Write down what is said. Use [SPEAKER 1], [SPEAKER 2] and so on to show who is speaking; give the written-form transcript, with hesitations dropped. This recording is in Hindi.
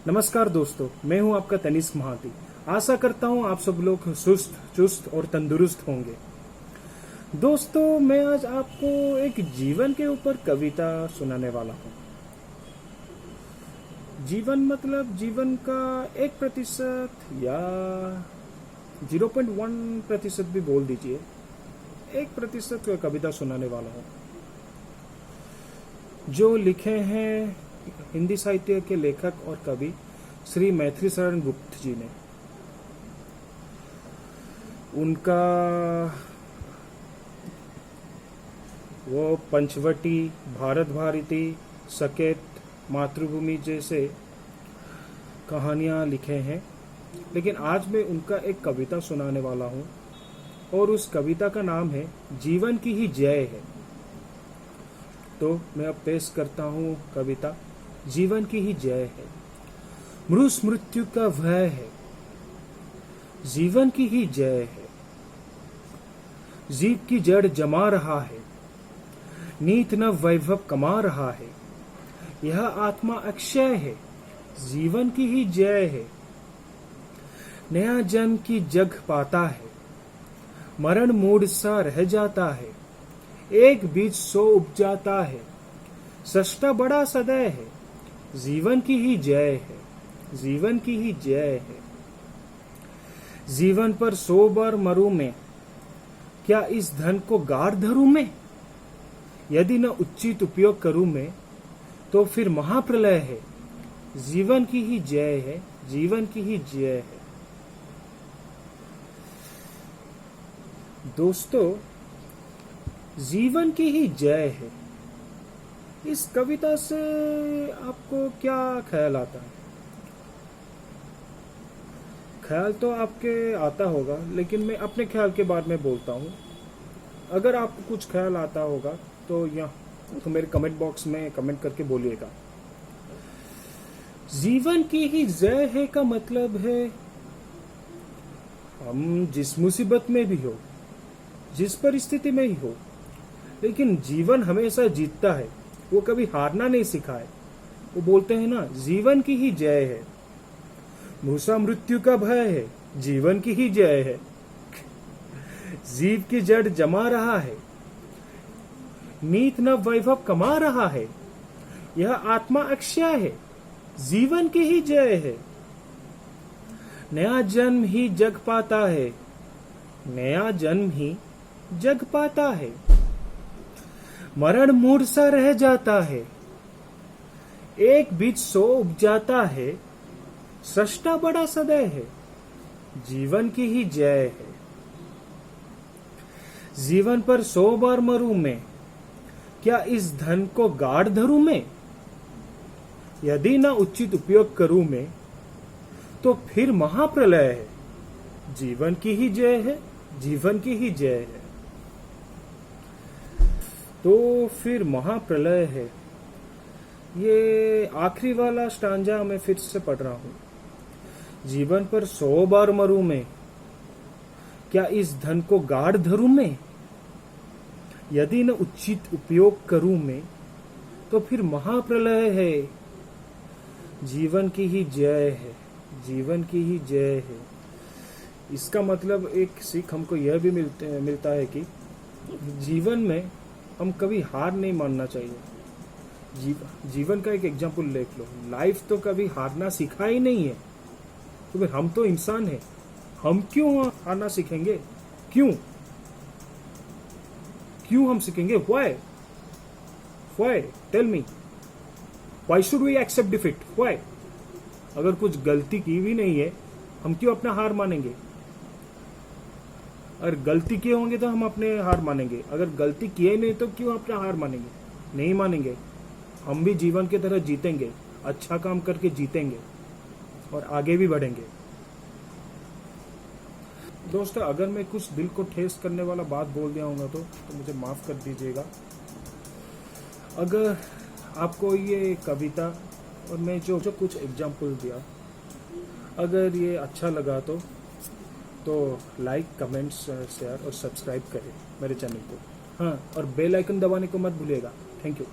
[SPEAKER 1] नमस्कार दोस्तों, मैं हूं आपका तनिष्क महाती। आशा करता हूं आप सब लोग सुस्त, चुस्त और तंदुरुस्त होंगे। दोस्तों, मैं आज आपको एक जीवन के ऊपर कविता सुनाने वाला हूं। जीवन मतलब जीवन का 1% या 0.1% भी बोल दीजिए, 1% कविता सुनाने वाला हूं, जो लिखे हैं हिंदी साहित्य के लेखक और कवि श्री मैथिली शरण गुप्त जी ने। उनका वो पंचवटी, भारत भारती, सकेत, मातृभूमि जैसे कहानियां लिखे हैं, लेकिन आज मैं उनका एक कविता सुनाने वाला हूं और उस कविता का नाम है जीवन की ही जय है। तो मैं अब पेश करता हूं कविता जीवन की ही जय है। मृत्यु का भय है, जीवन की ही जय है। जीव की जड़ जमा रहा है, नीत नव वैभव कमा रहा है। यह आत्मा अक्षय है, जीवन की ही जय है। नया जन्म की जग पाता है, मरण मूड सा रह जाता है। एक बीज 100 उपजाता है, सृष्टा बड़ा सदैव है। जीवन की ही जय है, जीवन की ही जय है। जीवन पर 100 बार मरूं मैं, क्या इस धन को गाड़ धरूं मैं? यदि न उचित उपयोग करूं मैं, तो फिर महाप्रलय है। जीवन की ही जय है, जीवन की ही जय है। दोस्तों, जीवन की ही जय है। इस कविता से आपको क्या ख्याल आता है? ख्याल तो आपके आता होगा, लेकिन मैं अपने ख्याल के बारे में बोलता हूँ। अगर आपको कुछ ख्याल आता होगा तो यहाँ तो मेरे कमेंट बॉक्स में कमेंट करके बोलिएगा। जीवन की ही जय है का मतलब है हम जिस मुसीबत में भी हो, जिस परिस्थिति में ही हो, लेकिन जीवन हमेशा जीतता है। वो कभी हारना नहीं सिखाए। वो बोलते हैं ना, जीवन की ही जय है। मूसा मृत्यु का भय है, जीवन की ही जय है। जीव की जड़ जमा रहा है, नीत नव वैभव कमा रहा है। यह आत्मा अक्षय है, जीवन की ही जय है। नया जन्म ही जग पाता है, नया जन्म ही जग पाता है। मरण मूड सा रह जाता है, एक बीज 100 उपजाता है। सृष्टा बड़ा सदैव है, जीवन की ही जय है। जीवन पर 100 बार मरूं मैं, क्या इस धन को गाड़ धरूं मैं? यदि न उचित उपयोग करूं मैं, तो फिर महाप्रलय है। जीवन की ही जय है, जीवन की ही जय है। तो फिर महाप्रलय है। ये आखिरी वाला स्टांजा मैं फिर से पढ़ रहा हूं। जीवन पर 100 बार मरूं मैं, क्या इस धन को गाड़ धरूं मैं? यदि न उचित उपयोग करूं मैं, तो फिर महाप्रलय है। जीवन की ही जय है, जीवन की ही जय है। इसका मतलब एक सीख हमको यह भी मिलता है कि जीवन में हम कभी हार नहीं मानना चाहिए। जीवन का एक एग्जाम्पल देख लो। लाइफ तो कभी हारना सिखा ही नहीं है, तो फिर हम तो इंसान हैं, हम क्यों हारना सीखेंगे? क्यों हम सीखेंगे? Why tell me, why should we accept defeat? Why? अगर कुछ गलती की भी नहीं है, हम क्यों अपना हार मानेंगे? अगर गलती किए होंगे तो हम अपने हार मानेंगे, अगर गलती किए नहीं तो क्यों अपना हार मानेंगे? नहीं मानेंगे। हम भी जीवन की तरह जीतेंगे, अच्छा काम करके जीतेंगे और आगे भी बढ़ेंगे। दोस्तों, अगर मैं कुछ दिल को ठेस करने वाला बात बोल दिया होगा तो मुझे माफ कर दीजिएगा। अगर आपको ये कविता और मैं जो कुछ एग्जाम्पल दिया, अगर ये अच्छा लगा तो लाइक, कमेंट, शेयर और सब्सक्राइब करें मेरे चैनल को। हाँ, और बेल आइकन दबाने को मत भूलिएगा। Thank you.